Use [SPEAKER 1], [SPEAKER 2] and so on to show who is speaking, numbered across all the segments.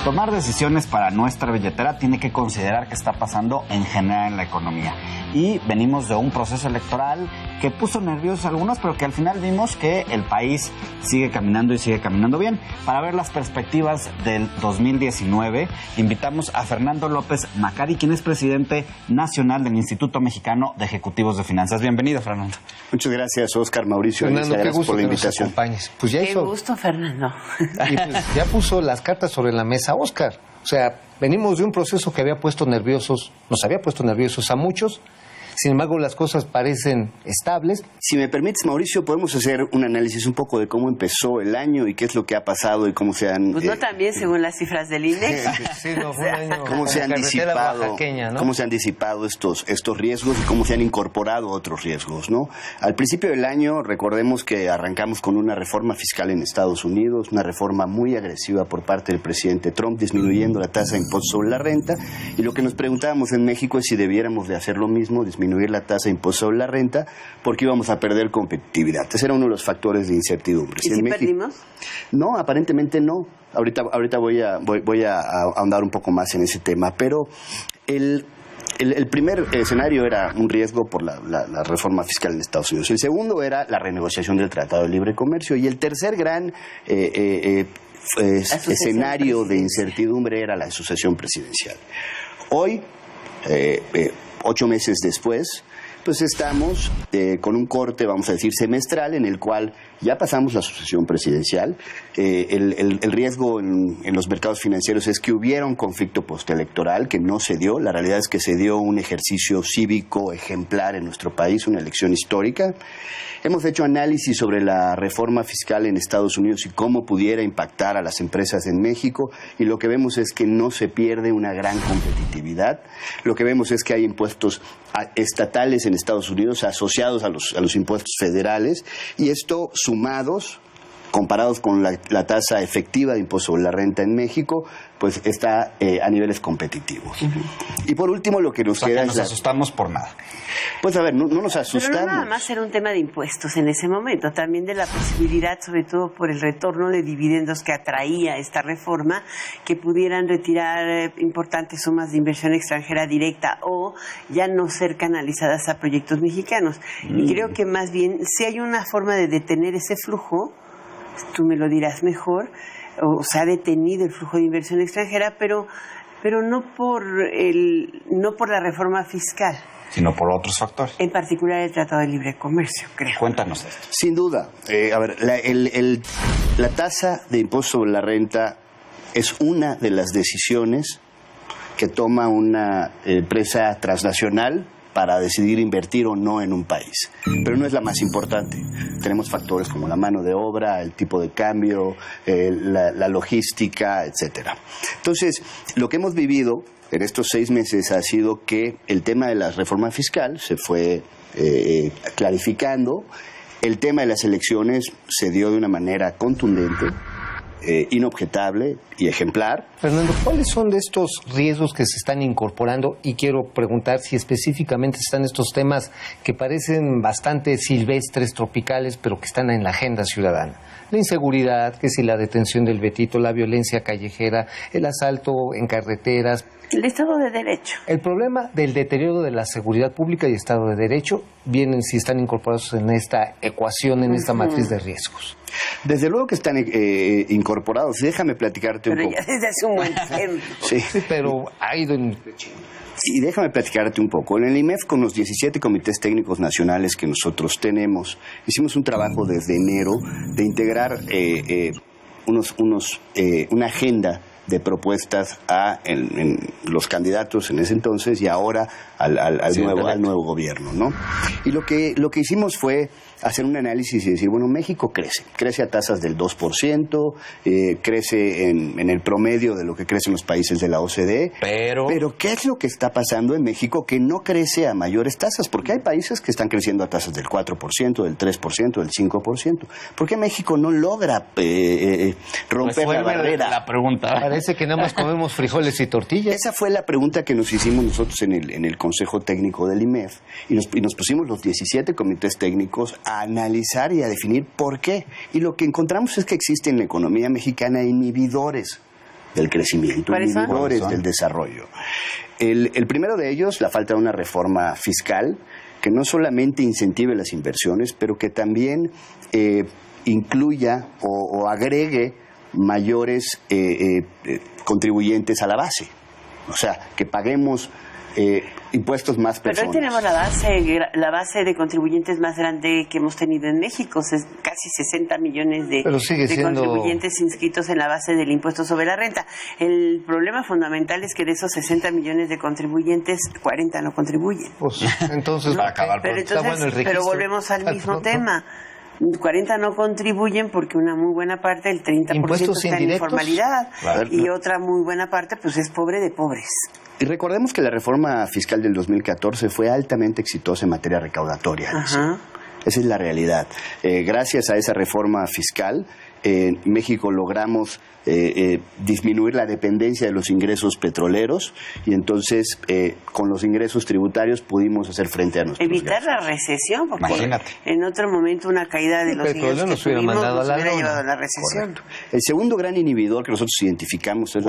[SPEAKER 1] Tomar decisiones para nuestra billetera tiene que considerar qué está pasando en general en la economía. Y venimos de un proceso electoral que puso nerviosos a algunos, pero que al final vimos que el país sigue caminando y sigue caminando bien. Para ver las perspectivas del 2019, invitamos a Fernando López Macari, quien es presidente nacional del Instituto Mexicano de Ejecutivos de Finanzas. Bienvenido, Fernando.
[SPEAKER 2] Muchas gracias, Oscar, Mauricio.
[SPEAKER 3] Fernando, qué gusto
[SPEAKER 2] por la
[SPEAKER 3] que nos
[SPEAKER 2] invitación.
[SPEAKER 3] acompañes. Pues ya
[SPEAKER 4] Qué gusto, Fernando.
[SPEAKER 3] Y pues ya puso las cartas sobre la mesa, Oscar. O sea, venimos de un proceso que nos había puesto nerviosos a muchos. Sin embargo, las cosas parecen estables.
[SPEAKER 2] Si me permites, Mauricio, podemos hacer un análisis un poco de cómo empezó el año y qué es lo que ha pasado y cómo se han...
[SPEAKER 4] Pues no también, según las cifras del INEX.
[SPEAKER 3] Sí, no, fue un año
[SPEAKER 2] cómo se han disipado,
[SPEAKER 3] ¿no?
[SPEAKER 2] Cómo se han disipado estos riesgos y cómo se han incorporado otros riesgos, ¿no? Al principio del año, recordemos que arrancamos con una reforma fiscal en Estados Unidos, una reforma muy agresiva por parte del presidente Trump, disminuyendo la tasa de impuesto sobre la renta, y lo que nos preguntábamos en México es si debiéramos de hacer lo mismo, disminuir la tasa de impuesto sobre la renta, porque íbamos a perder competitividad. Ese era uno de los factores de incertidumbre.
[SPEAKER 4] ¿Y si perdimos?
[SPEAKER 2] No, aparentemente no. Ahorita voy a ahondar un poco más en ese tema, pero el primer escenario era un riesgo por la reforma fiscal en Estados Unidos. El segundo era la renegociación del Tratado de Libre Comercio. Y el tercer gran escenario de incertidumbre era la sucesión presidencial. Hoy, 8 meses después, pues estamos con un corte, vamos a decir, semestral, en el cual ya pasamos la sucesión presidencial. El riesgo en los mercados financieros es que hubiera un conflicto postelectoral que no se dio. La realidad es que se dio un ejercicio cívico ejemplar en nuestro país, una elección histórica. Hemos hecho análisis sobre la reforma fiscal en Estados Unidos y cómo pudiera impactar a las empresas en México, y lo que vemos es que no se pierde una gran competitividad. Lo que vemos es que hay impuestos estatales en Estados Unidos asociados a los impuestos federales, y esto sumados, comparados con la tasa efectiva de impuesto sobre la renta en México, pues está a niveles competitivos. Y por último, lo que nos queda
[SPEAKER 1] es... nos asustamos por nada.
[SPEAKER 2] Pues a ver, no nos asustamos.
[SPEAKER 4] Pero no nada más era un tema de impuestos en ese momento, también de la posibilidad, sobre todo por el retorno de dividendos que atraía esta reforma, que pudieran retirar importantes sumas de inversión extranjera directa o ya no ser canalizadas a proyectos mexicanos. Y creo que más bien, si hay una forma de detener ese flujo, tú me lo dirás mejor, o se ha detenido el flujo de inversión extranjera, pero no por la reforma fiscal,
[SPEAKER 1] sino por otros factores.
[SPEAKER 4] En particular el Tratado de Libre Comercio, creo.
[SPEAKER 1] Cuéntanos esto.
[SPEAKER 2] Sin duda. A ver, la tasa de impuesto sobre la renta es una de las decisiones que toma una empresa transnacional para decidir invertir o no en un país. Pero no es la más importante. Tenemos factores como la mano de obra, el tipo de cambio, la logística, etcétera. Entonces, lo que hemos vivido en estos 6 meses ha sido que el tema de la reforma fiscal se fue clarificando. El tema de las elecciones se dio de una manera contundente, inobjetable y ejemplar.
[SPEAKER 3] Fernando, ¿cuáles son de estos riesgos que se están incorporando? Y quiero preguntar si específicamente están estos temas que parecen bastante silvestres, tropicales, pero que están en la agenda ciudadana. La inseguridad, que si la detención del Betito, la violencia callejera, el asalto en carreteras.
[SPEAKER 4] El Estado de Derecho.
[SPEAKER 3] El problema del deterioro de la seguridad pública y Estado de Derecho vienen si están incorporados en esta ecuación, en esta matriz de riesgos.
[SPEAKER 2] Desde luego que están incorporados. Déjame platicarte un poco.
[SPEAKER 4] Pero ya desde hace un buen tiempo.
[SPEAKER 3] Sí, pero ha ido en...
[SPEAKER 2] Y déjame platicarte un poco. En el IMEF, con los 17 comités técnicos nacionales que nosotros tenemos, hicimos un trabajo desde enero de integrar una agenda de propuestas en los candidatos en ese entonces y ahora al nuevo gobierno, ¿no? Y lo que hicimos fue hacer un análisis y decir, bueno, México crece a tasas del 2%, crece en el promedio de lo que crecen los países de la OCDE, pero ¿qué es lo que está pasando en México que no crece a mayores tasas? Porque hay países que están creciendo a tasas del 4%, del 3%, del 5%. ¿Por qué México no logra romper la barrera?
[SPEAKER 1] La pregunta.
[SPEAKER 3] Parece que nada más comemos frijoles y tortillas.
[SPEAKER 2] Esa fue la pregunta que nos hicimos nosotros en el Consejo Técnico del IMEF, y nos pusimos los 17 comités técnicos a analizar y a definir por qué. Y lo que encontramos es que existen en la economía mexicana inhibidores del crecimiento, inhibidores del desarrollo. El primero de ellos, la falta de una reforma fiscal que no solamente incentive las inversiones, pero que también incluya o agregue mayores contribuyentes a la base. O sea, que paguemos impuestos más personas.
[SPEAKER 4] Pero hoy tenemos la base de contribuyentes más grande que hemos tenido en México, casi 60 millones de contribuyentes inscritos en la base del impuesto sobre la renta. El problema fundamental es que de esos 60 millones de contribuyentes, 40 no contribuyen.
[SPEAKER 3] Pues, entonces,
[SPEAKER 1] para acabar
[SPEAKER 4] pero volvemos al mismo tema. 40 no contribuyen porque una muy buena parte, el 30% está en informalidad, y otra muy buena parte pues es pobre de pobres.
[SPEAKER 2] Y recordemos que la reforma fiscal del 2014 fue altamente exitosa en materia recaudatoria. Esa es la realidad. Gracias a esa reforma fiscal, en México logramos disminuir la dependencia de los ingresos petroleros y entonces con los ingresos tributarios pudimos hacer frente a nuestros
[SPEAKER 4] evitar
[SPEAKER 2] gastos.
[SPEAKER 4] la recesión, porque
[SPEAKER 1] Imagínate.
[SPEAKER 4] En otro momento una caída de los ingresos que tuvimos nos hubiera llevado a la recesión.
[SPEAKER 2] Correcto. El segundo gran inhibidor que nosotros identificamos es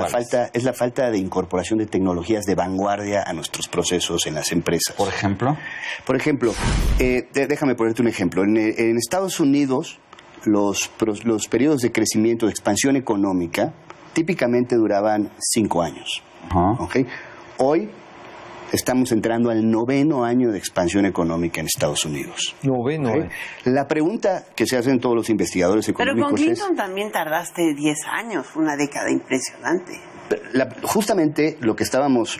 [SPEAKER 2] la falta de incorporación de tecnologías de vanguardia a nuestros procesos en las empresas.
[SPEAKER 1] Por ejemplo,
[SPEAKER 2] déjame ponerte un ejemplo. En Estados Unidos, los periodos de crecimiento, de expansión económica, típicamente duraban 5 años. ¿Okay? Hoy estamos entrando al 9º año de expansión económica en Estados Unidos.
[SPEAKER 3] ¿Okay?
[SPEAKER 2] La pregunta que se hacen todos los investigadores económicos
[SPEAKER 4] Pero con Clinton también tardaste 10 años, una década impresionante.
[SPEAKER 2] Justamente lo que estábamos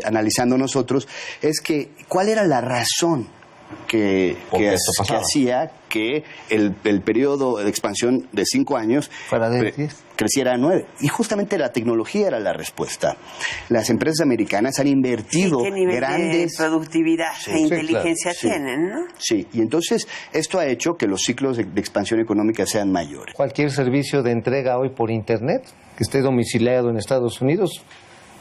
[SPEAKER 2] analizando nosotros es que cuál era la razón que hacía que el periodo de expansión de 5 años creciera a 9. Y justamente la tecnología era la respuesta. Las empresas americanas han invertido
[SPEAKER 4] ¿qué nivel
[SPEAKER 2] grandes...
[SPEAKER 4] de productividad e inteligencia tienen, no?
[SPEAKER 2] Sí, y entonces esto ha hecho que los ciclos de expansión económica sean mayores.
[SPEAKER 3] Cualquier servicio de entrega hoy por Internet, que esté domiciliado en Estados Unidos,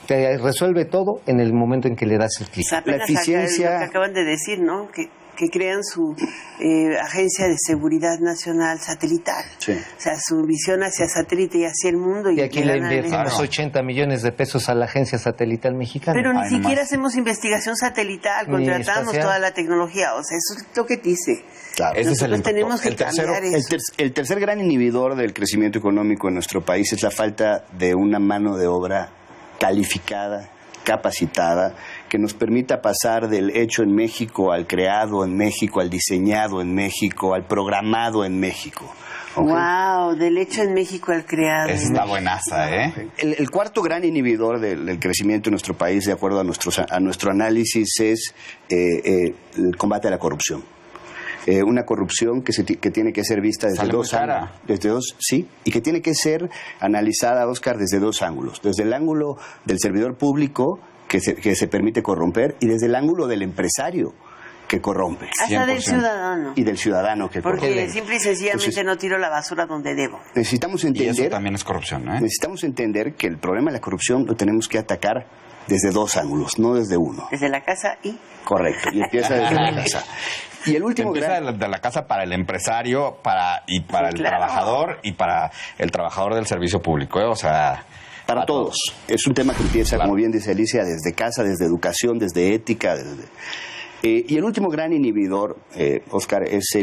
[SPEAKER 3] te resuelve todo en el momento en que le das el clic.
[SPEAKER 4] La eficiencia... Lo que acaban de decir, ¿no? Que crean su agencia de seguridad nacional satelital.
[SPEAKER 2] Sí.
[SPEAKER 4] O sea, su visión hacia satélite y hacia el mundo.
[SPEAKER 3] Y aquí le invertimos 80 millones de pesos a la agencia satelital mexicana.
[SPEAKER 4] Pero ni siquiera hacemos investigación satelital, contratamos toda la tecnología. O sea, eso es lo que dice.
[SPEAKER 2] Claro.
[SPEAKER 4] Nosotros tenemos que cambiar eso.
[SPEAKER 2] El tercer gran inhibidor del crecimiento económico en nuestro país es la falta de una mano de obra calificada, capacitada, que nos permita pasar del hecho en México al creado en México, al diseñado en México, al programado en México. ¿Okay?
[SPEAKER 4] Wow, del hecho en México al creado.
[SPEAKER 1] Esa está buenaza, ¿eh?
[SPEAKER 2] El cuarto gran inhibidor del crecimiento en nuestro país, de acuerdo a nuestro análisis, es el combate a la corrupción. Una corrupción que tiene que ser vista desde y que tiene que ser analizada, Oscar, desde 2 ángulos. Desde el ángulo del servidor público que se permite corromper y desde el ángulo del empresario que corrompe.
[SPEAKER 4] Hasta del ciudadano.
[SPEAKER 2] Y del ciudadano que corrompe.
[SPEAKER 4] Porque simple y sencillamente no tiro la basura donde debo.
[SPEAKER 2] Necesitamos entender...
[SPEAKER 1] Y eso también es corrupción, ¿eh?
[SPEAKER 2] Necesitamos entender que el problema de la corrupción lo tenemos que atacar desde 2 ángulos, no desde uno.
[SPEAKER 4] Desde la casa y...
[SPEAKER 2] Correcto, y empieza desde la casa. Y el último
[SPEAKER 1] empieza de la casa para el empresario, para el trabajador y para el trabajador del servicio público, ¿eh? O sea...
[SPEAKER 2] Para todos. Es un tema que empieza, como bien dice Alicia, desde casa, desde educación, desde ética. Y el último gran inhibidor, Oscar, es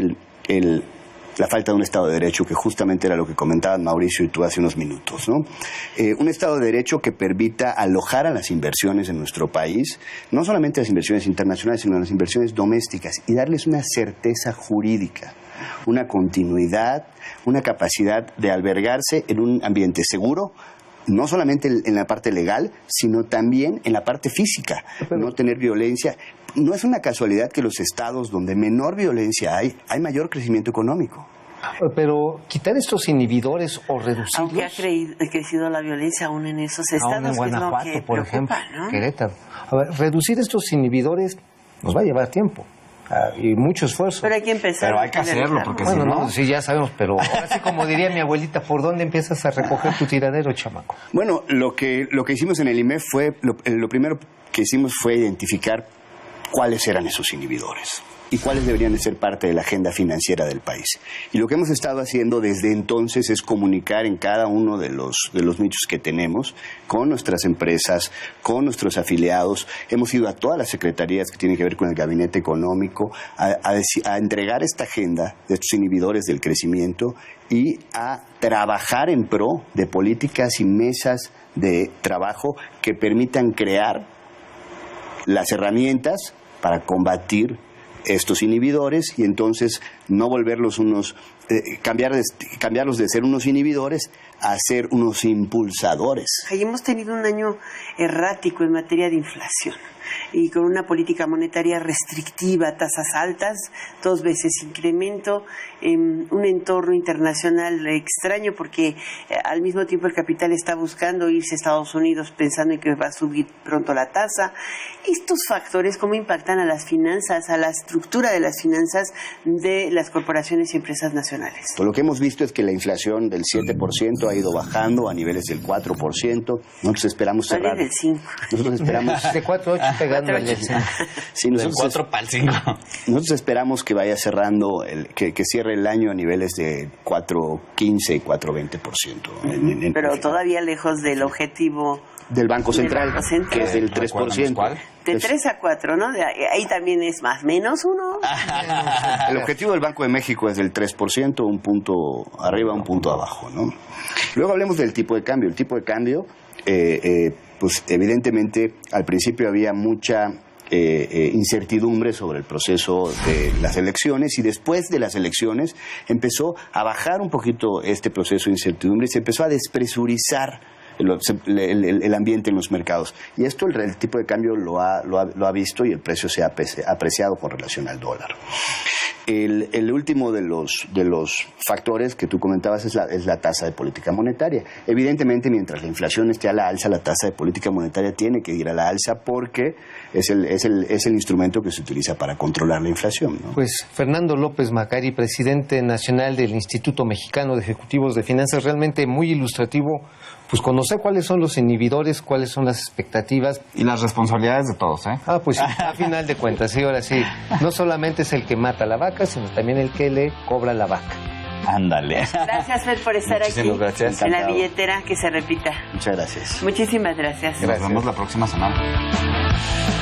[SPEAKER 2] la falta de un Estado de Derecho, que justamente era lo que comentaban Mauricio y tú hace unos minutos, ¿no? Un Estado de Derecho que permita alojar a las inversiones en nuestro país, no solamente las inversiones internacionales, sino las inversiones domésticas, y darles una certeza jurídica, una continuidad, una capacidad de albergarse en un ambiente seguro, no solamente en la parte legal, sino también en la parte física, no tener violencia. No es una casualidad que los estados donde menor violencia hay mayor crecimiento económico.
[SPEAKER 3] Pero quitar estos inhibidores o reducirlos...
[SPEAKER 4] Aunque ha crecido la violencia aún en esos estados,
[SPEAKER 3] aún en Guanajuato,
[SPEAKER 4] que es lo que
[SPEAKER 3] por
[SPEAKER 4] preocupa,
[SPEAKER 3] ejemplo,
[SPEAKER 4] ¿no?
[SPEAKER 3] Querétaro. A ver, reducir estos inhibidores nos va a llevar tiempo. Y mucho esfuerzo.
[SPEAKER 4] Pero hay que empezar.
[SPEAKER 1] Pero hay que hacerlo, porque
[SPEAKER 3] bueno,
[SPEAKER 1] si no...
[SPEAKER 3] sí, ya sabemos, pero ahora sí, como diría mi abuelita, ¿por dónde empiezas a recoger tu tiradero, chamaco?
[SPEAKER 2] Bueno, lo que hicimos en el IMEF fue, lo primero que hicimos fue identificar cuáles eran esos inhibidores. y cuáles deberían de ser parte de la agenda financiera del país. Y lo que hemos estado haciendo desde entonces es comunicar en cada uno de los nichos que tenemos con nuestras empresas, con nuestros afiliados. Hemos ido a todas las secretarías que tienen que ver con el gabinete económico a entregar esta agenda de estos inhibidores del crecimiento y a trabajar en pro de políticas y mesas de trabajo que permitan crear las herramientas para combatir estos inhibidores y entonces no volverlos cambiarlos de ser unos inhibidores a ser unos impulsadores.
[SPEAKER 4] Hemos tenido un año errático en materia de inflación y con una política monetaria restrictiva, tasas altas, 2 veces incremento, un entorno internacional extraño porque al mismo tiempo el capital está buscando irse a Estados Unidos pensando en que va a subir pronto la tasa. Estos factores, ¿cómo impactan a las finanzas, a la estructura de las finanzas de las corporaciones y empresas nacionales?
[SPEAKER 2] Pues lo que hemos visto es que la inflación del 7% ha ido bajando a niveles del 4%. Nosotros esperamos cerrar...
[SPEAKER 4] del 5%.
[SPEAKER 2] Nosotros esperamos...
[SPEAKER 3] De 4.8 pegando el 5%.
[SPEAKER 2] Sí,
[SPEAKER 1] Del 4 para el 5.
[SPEAKER 2] Nosotros esperamos que vaya cerrando, que cierre el año a niveles de 4.15 y 4.20%.
[SPEAKER 4] Pero todavía lejos del objetivo...
[SPEAKER 2] Del Banco Central, que es del 3%.
[SPEAKER 1] ¿Cuál?
[SPEAKER 4] De 3 a 4, ¿no? Ahí también es más menos 1.
[SPEAKER 2] El objetivo del Banco de México es del 3%, un punto arriba, un punto abajo, ¿no? Luego hablemos del tipo de cambio. El tipo de cambio, pues evidentemente al principio había mucha incertidumbre sobre el proceso de las elecciones y después de las elecciones empezó a bajar un poquito este proceso de incertidumbre y se empezó a despresurizar el ambiente en los mercados. Y esto el tipo de cambio lo ha visto y el precio se ha apreciado con relación al dólar. El último de los factores que tú comentabas es la tasa de política monetaria. Evidentemente, mientras la inflación esté a la alza, la tasa de política monetaria tiene que ir a la alza porque es el instrumento que se utiliza para controlar la inflación, ¿no?
[SPEAKER 3] Pues Fernando López Macari, presidente nacional del Instituto Mexicano de Ejecutivos de Finanzas, realmente muy ilustrativo, pues conocer cuáles son los inhibidores, cuáles son las expectativas.
[SPEAKER 1] Y las responsabilidades de todos, ¿eh?
[SPEAKER 3] Pues sí, a final de cuentas, sí, ahora sí, no solamente es el que mata la vaca, sino también el que le cobra la vaca.
[SPEAKER 1] Ándale.
[SPEAKER 4] Gracias, Fer, por estar
[SPEAKER 1] Muchísimas
[SPEAKER 4] aquí.
[SPEAKER 1] gracias.
[SPEAKER 4] En la
[SPEAKER 2] Encantado.
[SPEAKER 4] billetera, que se repita.
[SPEAKER 2] Muchas gracias.
[SPEAKER 4] Muchísimas gracias.
[SPEAKER 1] Nos vemos la próxima semana.